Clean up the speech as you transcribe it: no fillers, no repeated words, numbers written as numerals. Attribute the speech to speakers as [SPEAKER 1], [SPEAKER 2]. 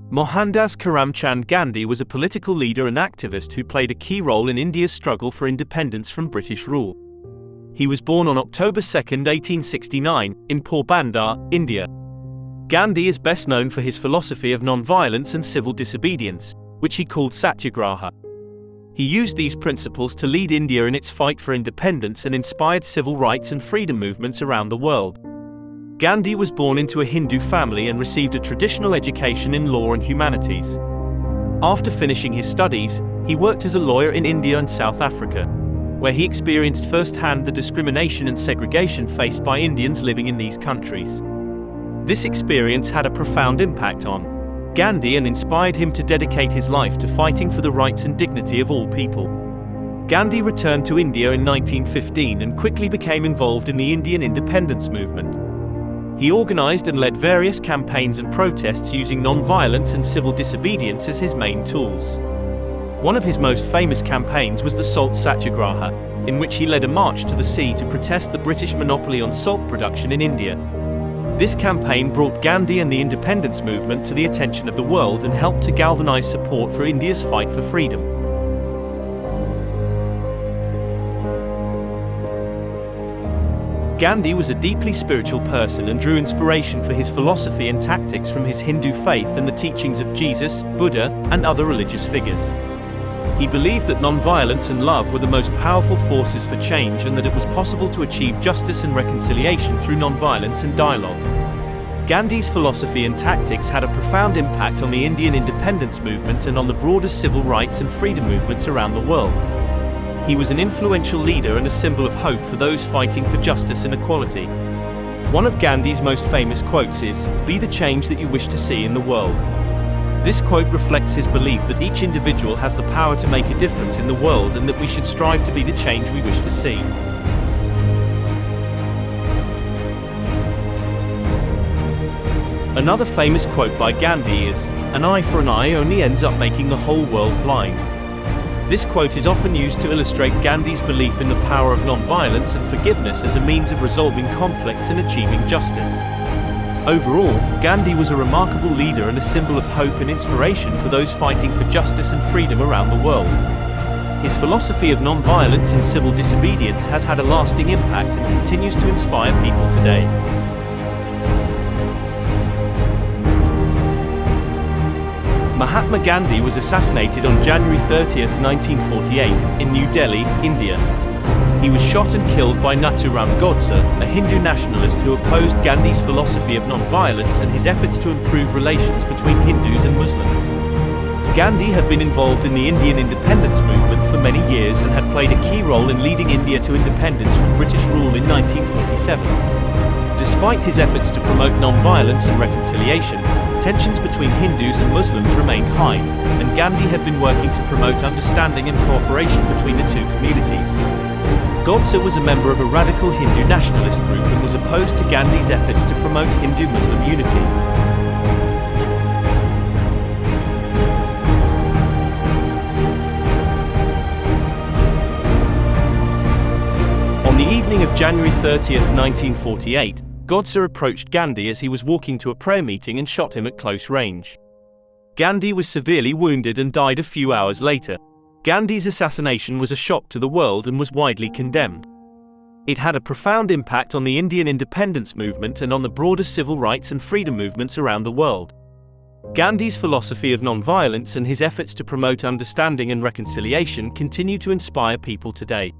[SPEAKER 1] Mohandas Karamchand Gandhi was a political leader and activist who played a key role in India's struggle for independence from British rule. He was born on October 2, 1869, in Porbandar, India. Gandhi is best known for his philosophy of non-violence and civil disobedience, which he called satyagraha. He used these principles to lead India in its fight for independence and inspired civil rights and freedom movements around the world. Gandhi was born into a Hindu family and received a traditional education in law and humanities. After finishing his studies, he worked as a lawyer in India and South Africa, where he experienced firsthand the discrimination and segregation faced by Indians living in these countries. This experience had a profound impact on Gandhi and inspired him to dedicate his life to fighting for the rights and dignity of all people. Gandhi returned to India in 1915 and quickly became involved in the Indian independence movement. He organized and led various campaigns and protests using non-violence and civil disobedience as his main tools. One of his most famous campaigns was the Salt Satyagraha, in which he led a march to the sea to protest the British monopoly on salt production in India. This campaign brought Gandhi and the independence movement to the attention of the world and helped to galvanize support for India's fight for freedom. Gandhi was a deeply spiritual person and drew inspiration for his philosophy and tactics from his Hindu faith and the teachings of Jesus, Buddha, and other religious figures. He believed that non-violence and love were the most powerful forces for change and that it was possible to achieve justice and reconciliation through non-violence and dialogue. Gandhi's philosophy and tactics had a profound impact on the Indian independence movement and on the broader civil rights and freedom movements around the world. He was an influential leader and a symbol of hope for those fighting for justice and equality. One of Gandhi's most famous quotes is, "Be the change that you wish to see in the world." This quote reflects his belief that each individual has the power to make a difference in the world and that we should strive to be the change we wish to see. Another famous quote by Gandhi is, "An eye for an eye only ends up making the whole world blind." This quote is often used to illustrate Gandhi's belief in the power of non-violence and forgiveness as a means of resolving conflicts and achieving justice. Overall, Gandhi was a remarkable leader and a symbol of hope and inspiration for those fighting for justice and freedom around the world. His philosophy of non-violence and civil disobedience has had a lasting impact and continues to inspire people today. Mahatma Gandhi was assassinated on January 30, 1948, in New Delhi, India. He was shot and killed by Nathuram Godse, a Hindu nationalist who opposed Gandhi's philosophy of non-violence and his efforts to improve relations between Hindus and Muslims. Gandhi had been involved in the Indian independence movement for many years and had played a key role in leading India to independence from British rule in 1947. Despite his efforts to promote non-violence and reconciliation, tensions between Hindus and Muslims remained high, and Gandhi had been working to promote understanding and cooperation between the two communities. Godse was a member of a radical Hindu nationalist group and was opposed to Gandhi's efforts to promote Hindu-Muslim unity. On the evening of January 30, 1948, Godse approached Gandhi as he was walking to a prayer meeting and shot him at close range. Gandhi was severely wounded and died a few hours later. Gandhi's assassination was a shock to the world and was widely condemned. It had a profound impact on the Indian independence movement and on the broader civil rights and freedom movements around the world. Gandhi's philosophy of non-violence and his efforts to promote understanding and reconciliation continue to inspire people today.